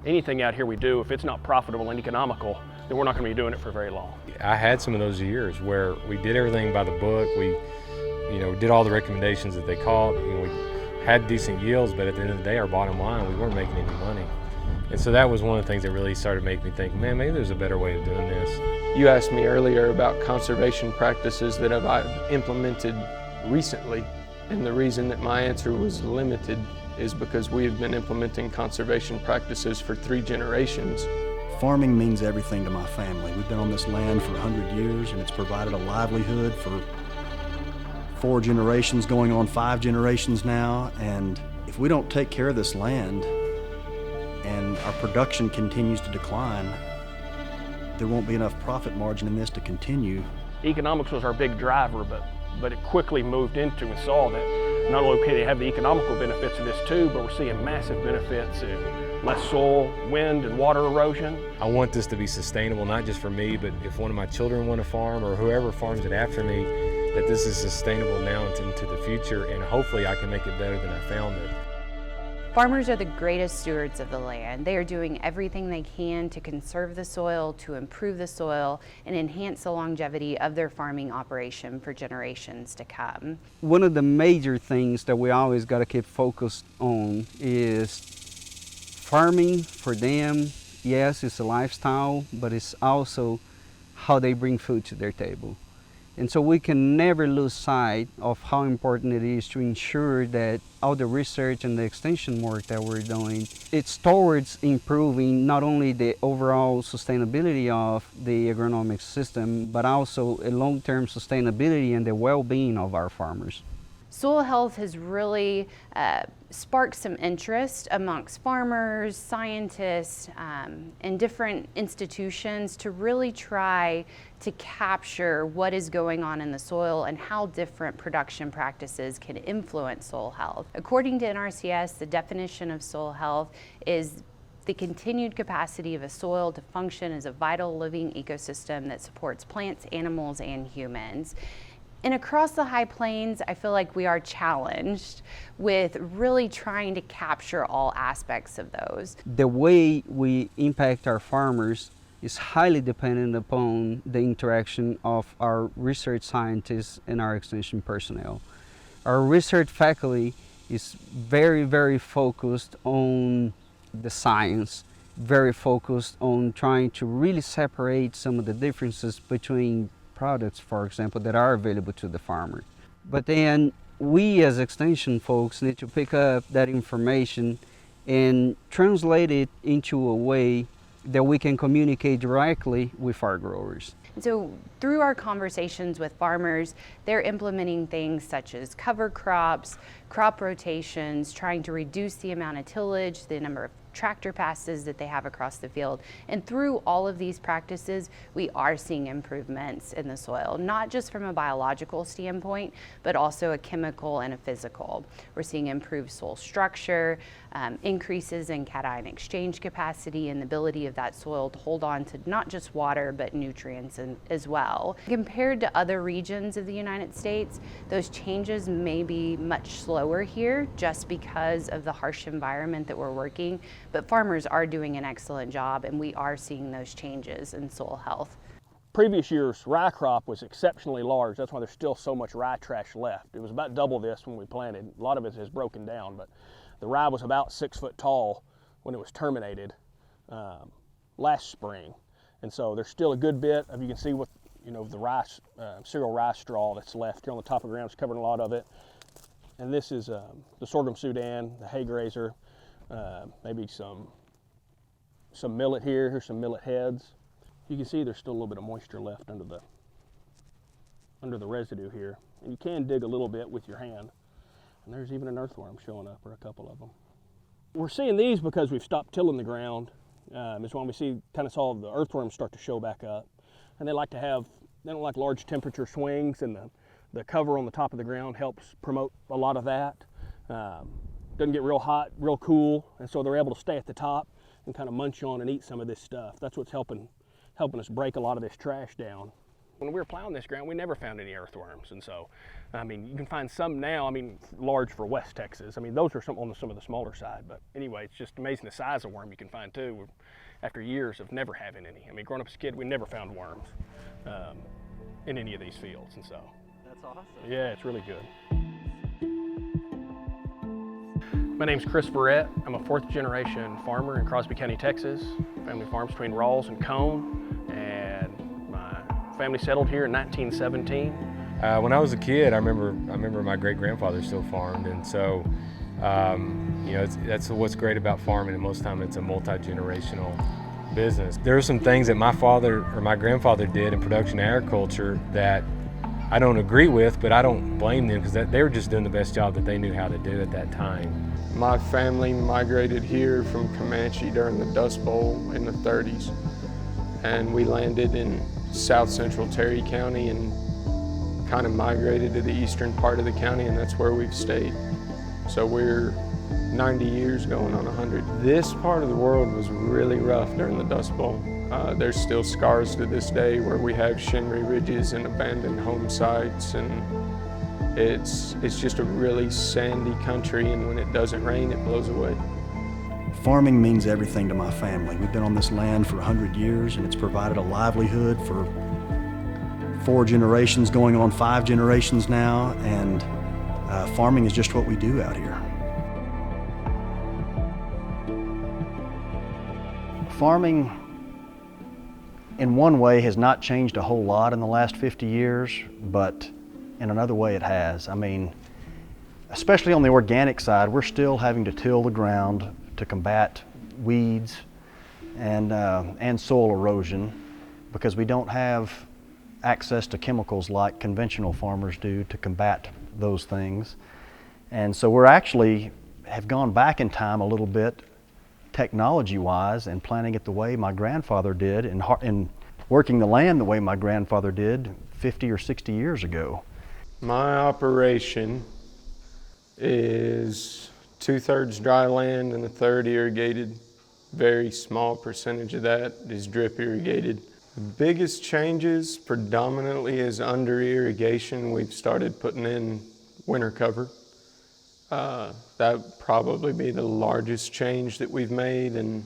anything out here we do, if it's not profitable and economical, then we're not going to be doing it for very long. I had some of those years where we did everything by the book. We, did all the recommendations that they called. We had decent yields, but at the end of the day, our bottom line, we weren't making any money. And so that was one of the things that really started making me think, man, maybe there's a better way of doing this. You asked me earlier about conservation practices that I've implemented recently, and the reason that my answer was limited is because we have been implementing conservation practices for 3 generations. Farming means everything to my family. We've been on this land for 100 years, and it's provided a livelihood for 4 generations, going on 5 generations now. And if we don't take care of this land and our production continues to decline, there won't be enough profit margin in this to continue. Economics was our big driver, but it quickly moved into and saw that not only can they have the economical benefits of this too, but we're seeing massive benefits in less soil, wind, and water erosion. I want this to be sustainable, not just for me, but if one of my children want to farm or whoever farms it after me, that this is sustainable now and into the future, and hopefully I can make it better than I found it. Farmers are the greatest stewards of the land. They are doing everything they can to conserve the soil, to improve the soil, and enhance the longevity of their farming operation for generations to come. One of the major things that we always got to keep focused on is farming for them. Yes, it's a lifestyle, but it's also how they bring food to their table. And so we can never lose sight of how important it is to ensure that all the research and the extension work that we're doing, it's towards improving not only the overall sustainability of the agronomic system, but also a long-term sustainability and the well-being of our farmers. Soil health has really sparked some interest amongst farmers, scientists, and different institutions to really try to capture what is going on in the soil and how different production practices can influence soil health. According to NRCS, the definition of soil health is the continued capacity of a soil to function as a vital living ecosystem that supports plants, animals, and humans. And across the High Plains, I feel like we are challenged with really trying to capture all aspects of those. The way we impact our farmers is highly dependent upon the interaction of our research scientists and our extension personnel. Our research faculty is very, very focused on the science, very focused on trying to really separate some of the differences between products, for example, that are available to the farmer. But then we as extension folks need to pick up that information and translate it into a way that we can communicate directly with our growers. So through our conversations with farmers, they're implementing things such as cover crops, crop rotations, trying to reduce the amount of tillage, the number of tractor passes that they have across the field. And through all of these practices, we are seeing improvements in the soil, not just from a biological standpoint, but also a chemical and a physical. We're seeing improved soil structure, increases in cation exchange capacity, and the ability of that soil to hold on to not just water, but nutrients as well. Compared to other regions of the United States, those changes may be much slower here just because of the harsh environment that we're working. But farmers are doing an excellent job, and we are seeing those changes in soil health. Previous year's rye crop was exceptionally large. That's why there's still so much rye trash left. It was about double this when we planted. A lot of it has broken down, but the rye was about 6 foot tall when it was terminated last spring. And so there's still a good bit of, you can see with the rice, cereal rice straw that's left here on the top of the ground. It's covering a lot of it. And this is the sorghum Sudan, the hay grazer. Maybe some millet here. Here's some millet heads. You can see there's still a little bit of moisture left under the residue here. And you can dig a little bit with your hand. And there's even an earthworm showing up, or a couple of them. We're seeing these because we've stopped tilling the ground. It's when we saw the earthworms start to show back up. And they don't like large temperature swings, and the cover on the top of the ground helps promote a lot of that. Doesn't get real hot, real cool, and so they're able to stay at the top and kind of munch on and eat some of this stuff. That's what's helping us break a lot of this trash down. When we were plowing this ground, we never found any earthworms, and so, I mean, you can find some now, I mean, large for West Texas. I mean, those are some on some of the smaller side, but anyway, it's just amazing the size of worm you can find too, after years of never having any. I mean, growing up as a kid, we never found worms in any of these fields, and so. That's awesome. Yeah, it's really good. My name's Kris Verett. I'm a 4th generation farmer in Crosby County, Texas. Family farms between Rawls and Cone, and my family settled here in 1917. When I was a kid, I remember my great-grandfather still farmed, and so you know, that's what's great about farming, and most of the time it's a multi-generational business. There are some things that my father or my grandfather did in production agriculture that I don't agree with, but I don't blame them, because they were just doing the best job that they knew how to do at that time. My family migrated here from Comanche during the Dust Bowl in the 30s, and we landed in south central Terry County and kind of migrated to the eastern part of the county, and that's where we've stayed. So we're 90 years going on 100. This part of the world was really rough during the Dust Bowl. There's still scars to this day where we have shinry ridges and abandoned home sites, and it's just a really sandy country, and when it doesn't rain, it blows away. Farming means everything to my family. We've been on this land for 100 years, and it's provided a livelihood for 4 generations, going on 5 generations now, and farming is just what we do out here. Farming, in one way, has not changed a whole lot in the last 50 years, but in another way it has. I mean, especially on the organic side, we're still having to till the ground to combat weeds and soil erosion, because we don't have access to chemicals like conventional farmers do to combat those things. And so we're actually have gone back in time a little bit technology-wise and planting it the way my grandfather did, and working the land the way my grandfather did 50 or 60 years ago. My operation is 2/3 dry land and 1/3 irrigated. Very small percentage of that is drip irrigated. The biggest changes predominantly is under irrigation. We've started putting in winter cover. That would probably be the largest change that we've made, and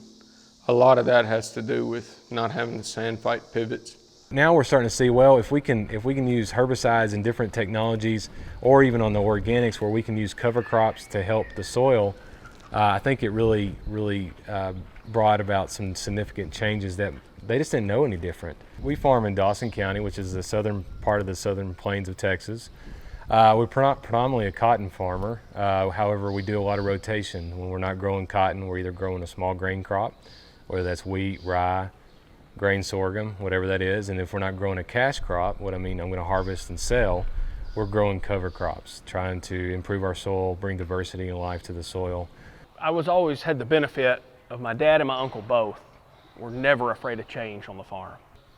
a lot of that has to do with not having the sand fight pivots. Now we're starting to see, well, if we can use herbicides and different technologies, or even on the organics where we can use cover crops to help the soil, I think it really brought about some significant changes that they just didn't know any different. We farm in Dawson County, which is the southern part of the southern plains of Texas. We're predominantly a cotton farmer. However, we do a lot of rotation. When we're not growing cotton, we're either growing a small grain crop, whether that's wheat, rye, grain sorghum, whatever that is. And if we're not growing a cash crop, what I mean I'm going to harvest and sell, we're growing cover crops, trying to improve our soil, bring diversity and life to the soil. I was always had the benefit of my dad and my uncle both were never afraid of change on the farm.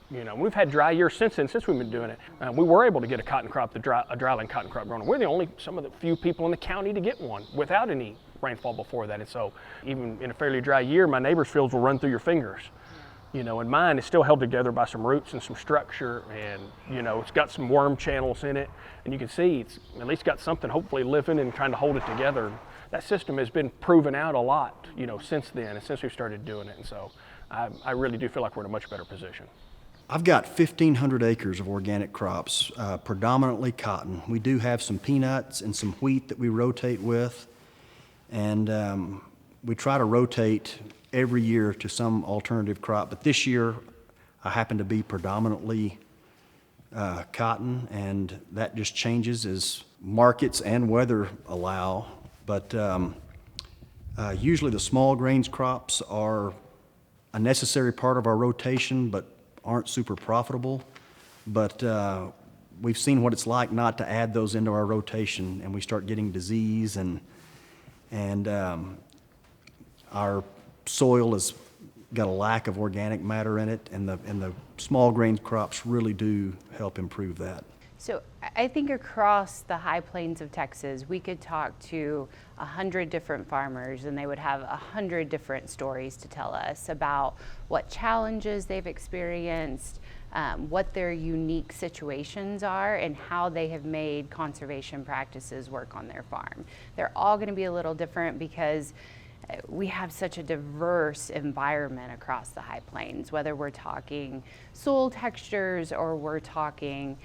You know, we've had dry years since we've been doing it. We were able to get a cotton crop, a dryland cotton crop grown. We're some of the few people in the county to get one without any rainfall before that. And so even in a fairly dry year, my neighbor's fields will run through your fingers. You know, and mine is still held together by some roots and some structure, and you know, it's got some worm channels in it, and you can see it's at least got something hopefully living and trying to hold it together. That system has been proven out a lot, you know, since then, and since we started doing it, and so I really do feel like we're in a much better position. I've got 1,500 acres of organic crops, predominantly cotton. We do have some peanuts and some wheat that we rotate with, and we try to rotate every year to some alternative crop. But this year, I happen to be predominantly cotton, and that just changes as markets and weather allow. But usually the small grains crops are a necessary part of our rotation, but aren't super profitable. But we've seen what it's like not to add those into our rotation, and we start getting disease, and our soil has got a lack of organic matter in it, and the small grain crops really do help improve that. So I think across the high plains of Texas, we could talk to 100 different farmers and they would have 100 different stories to tell us about what challenges they've experienced, what their unique situations are, and how they have made conservation practices work on their farm. They're all going to be a little different because we have such a diverse environment across the high plains, whether we're talking soil textures or we're talking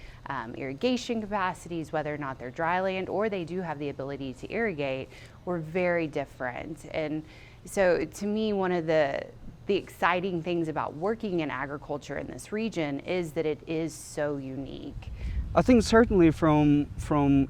irrigation capacities, whether or not they're dry land or they do have the ability to irrigate, we're very different. And so to me, one of the exciting things about working in agriculture in this region is that it is so unique. I think certainly from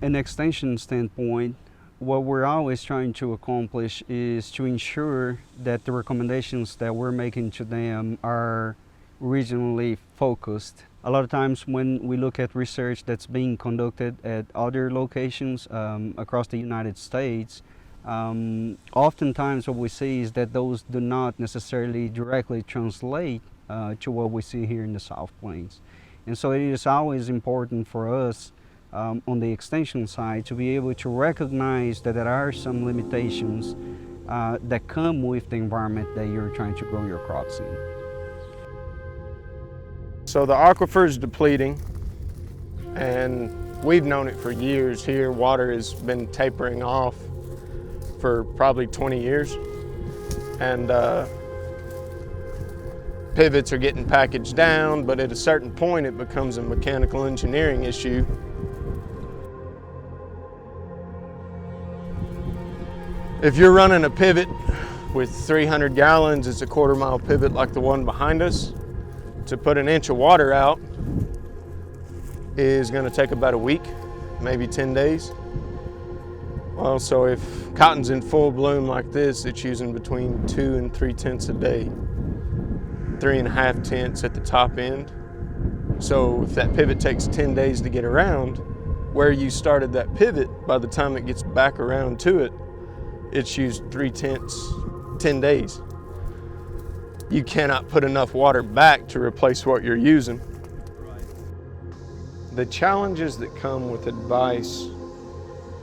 an extension standpoint, what we're always trying to accomplish is to ensure that the recommendations that we're making to them are regionally focused. A lot of times when we look at research that's being conducted at other locations across the United States, oftentimes what we see is that those do not necessarily directly translate to what we see here in the South Plains. And so it is always important for us on the extension side to be able to recognize that there are some limitations that come with the environment that you're trying to grow your crops in. So the aquifer is depleting, and we've known it for years here. Water has been tapering off for probably 20 years, and pivots are getting packaged down, but at a certain point it becomes a mechanical engineering issue. If you're running a pivot with 300 gallons, it's a quarter-mile pivot like the one behind us. To put an inch of water out is going to take about a week, maybe 10 days. Well, so if cotton's in full bloom like this, it's using between 2 and 3 tenths a day, 3.5 tenths at the top end. So if that pivot takes 10 days to get around, where you started that pivot, by the time it gets back around to it, it's used 3 tenths, 10 days. You cannot put enough water back to replace what you're using. The challenges that come with advice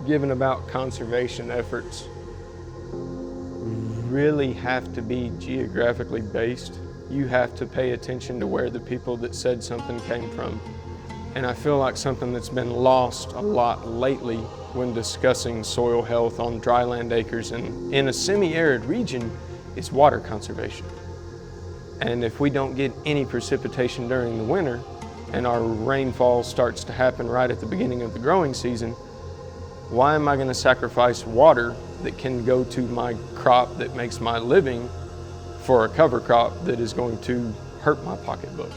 given about conservation efforts really have to be geographically based. You have to pay attention to where the people that said something came from. And I feel like something that's been lost a lot lately when discussing soil health on dryland acres and in a semi-arid region is water conservation. And if we don't get any precipitation during the winter and our rainfall starts to happen right at the beginning of the growing season, why am I going to sacrifice water that can go to my crop that makes my living for a cover crop that is going to hurt my pocketbook?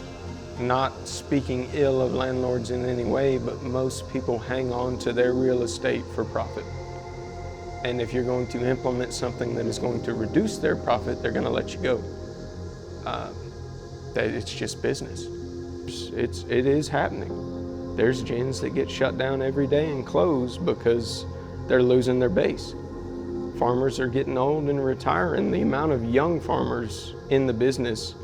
Not speaking ill of landlords in any way, but most people hang on to their real estate for profit. And if you're going to implement something that is going to reduce their profit, they're going to let you go. It's just business. It is happening. There's gins that get shut down every day and close because they're losing their base. Farmers are getting old and retiring. The amount of young farmers in the business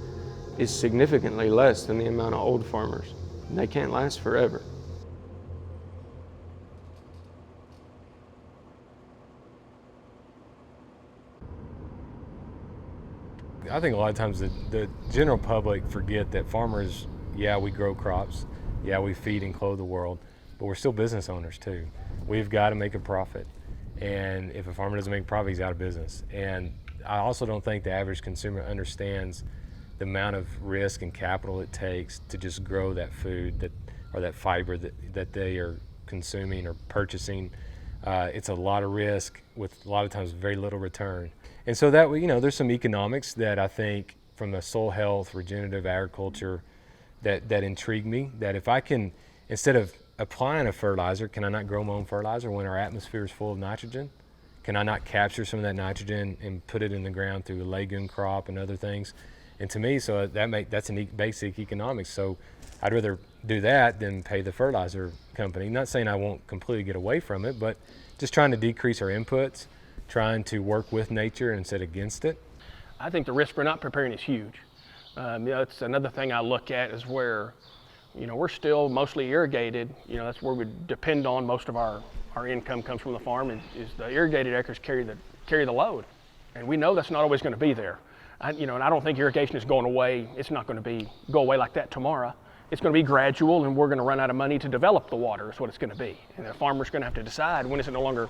is significantly less than the amount of old farmers. And they can't last forever. I think a lot of times the general public forget that farmers, yeah, we grow crops, yeah, we feed and clothe the world, but we're still business owners too. We've got to make a profit. And if a farmer doesn't make a profit, he's out of business. And I also don't think the average consumer understands the amount of risk and capital it takes to just grow that food or that fiber that they are consuming or purchasing. It's a lot of risk with a lot of times very little return. And so that, there's some economics that I think from the soil health, regenerative agriculture that intrigue me, that if I can, instead of applying a fertilizer, can I not grow my own fertilizer when our atmosphere is full of nitrogen? Can I not capture some of that nitrogen and put it in the ground through a legume crop and other things? And to me, so that's a basic economics. So I'd rather do that than pay the fertilizer company. Not saying I won't completely get away from it, but just trying to decrease our inputs, trying to work with nature instead of against it. I think the risk for not preparing is huge. It's another thing I look at is where You know, we're still mostly irrigated. You know, that's where we depend on. Most of our income comes from the farm, is the irrigated acres carry the load. And we know that's not always going to be there. You know, and I don't think irrigation is going away. It's not going to go away like that tomorrow. It's going to be gradual, and we're going to run out of money to develop the water is what it's going to be. And the farmer's going to have to decide when is it no longer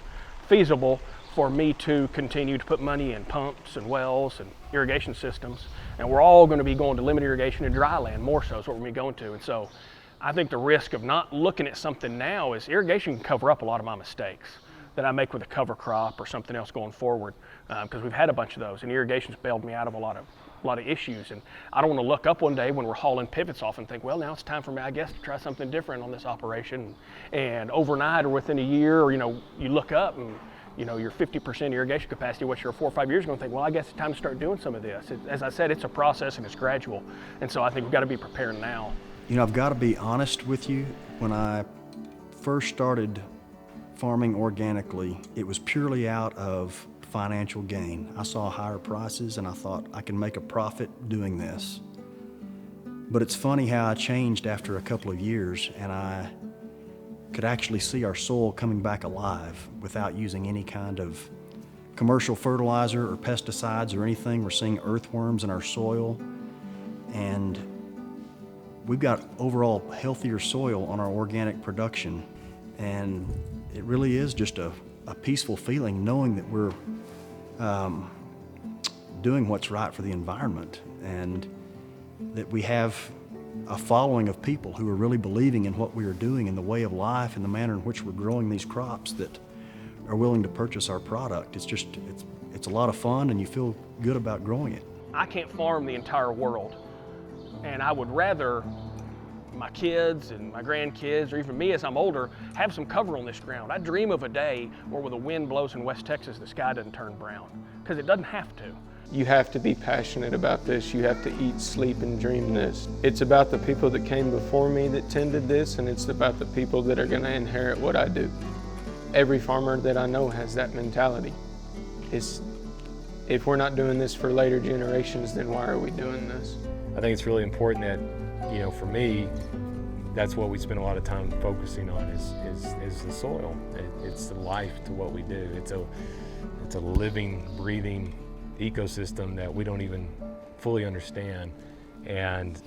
feasible for me to continue to put money in pumps and wells and irrigation systems. And we're all going to be going to limited irrigation and dry land more so is what we're going to. And so I think the risk of not looking at something now is irrigation can cover up a lot of my mistakes that I make with a cover crop or something else going forward, because we've had a bunch of those, and irrigation's bailed me out of a lot of issues. And I don't want to look up one day when we're hauling pivots off and think, well, now it's time for me, I guess, to try something different on this operation. And overnight or within a year, or, you know, you look up and, you know, your 50% irrigation capacity, what you're 4 or 5 years ago, and think, well, I guess it's time to start doing some of this. As I said, it's a process and it's gradual. And so I think we've got to be prepared now. You know, I've got to be honest with you. When I first started farming organically, it was purely out of financial gain. I saw higher prices and I thought I can make a profit doing this. But it's funny how I changed after a couple of years, and I could actually see our soil coming back alive without using any kind of commercial fertilizer or pesticides or anything. We're seeing earthworms in our soil, and we've got overall healthier soil on our organic production. And it really is just a peaceful feeling knowing that we're doing what's right for the environment, and that we have a following of people who are really believing in what we are doing and the way of life and the manner in which we're growing these crops, that are willing to purchase our product. It's a lot of fun, and you feel good about growing it. I can't farm the entire world, and I would rather my kids and my grandkids, or even me as I'm older, have some cover on this ground. I dream of a day where when the wind blows in West Texas, the sky doesn't turn brown, because it doesn't have to. You have to be passionate about this. You have to eat, sleep, and dream this. It's about the people that came before me that tended this, and it's about the people that are going to inherit what I do. Every farmer that I know has that mentality. If we're not doing this for later generations, then why are we doing this? I think it's really important that, you know, for me, that's what we spend a lot of time focusing on is the soil. It's the life to what we do. It's a living, breathing ecosystem that we don't even fully understand, and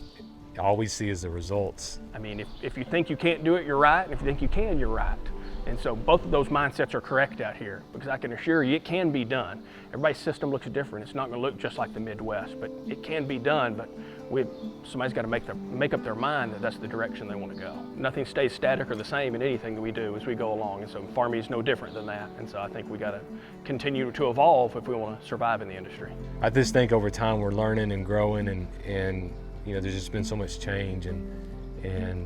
all we see is the results. I mean, if you think you can't do it, you're right, and if you think you can, you're right. And so both of those mindsets are correct out here, because I can assure you it can be done. Everybody's system looks different. It's not going to look just like the Midwest, but it can be done. But somebody's got to make up their mind that that's the direction they want to go. Nothing stays static or the same in anything that we do as we go along, and so farming is no different than that. And so I think we got to continue to evolve if we want to survive in the industry. I just think over time we're learning and growing, and you know, there's just been so much change in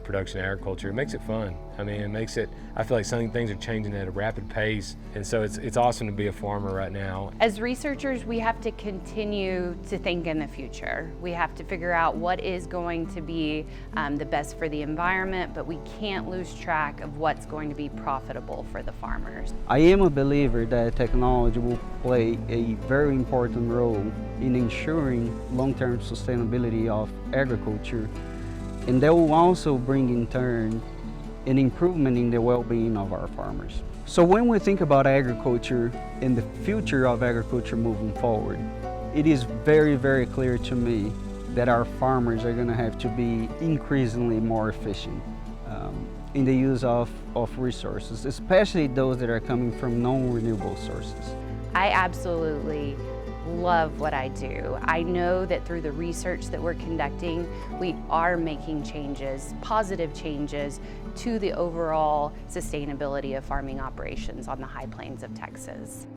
production agriculture. It makes it fun. I mean, I feel like some things are changing at a rapid pace, and so it's awesome to be a farmer right now. As researchers, we have to continue to think in the future. We have to figure out what is going to be the best for the environment, but we can't lose track of what's going to be profitable for the farmers. I am a believer that technology will play a very important role in ensuring long-term sustainability of agriculture, and that will also bring in turn an improvement in the well-being of our farmers. So when we think about agriculture and the future of agriculture moving forward, it is very, very clear to me that our farmers are going to have to be increasingly more efficient in the use of resources, especially those that are coming from non-renewable sources. I absolutely love what I do. I know that through the research that we're conducting, we are making changes, positive changes, to the overall sustainability of farming operations on the high plains of Texas.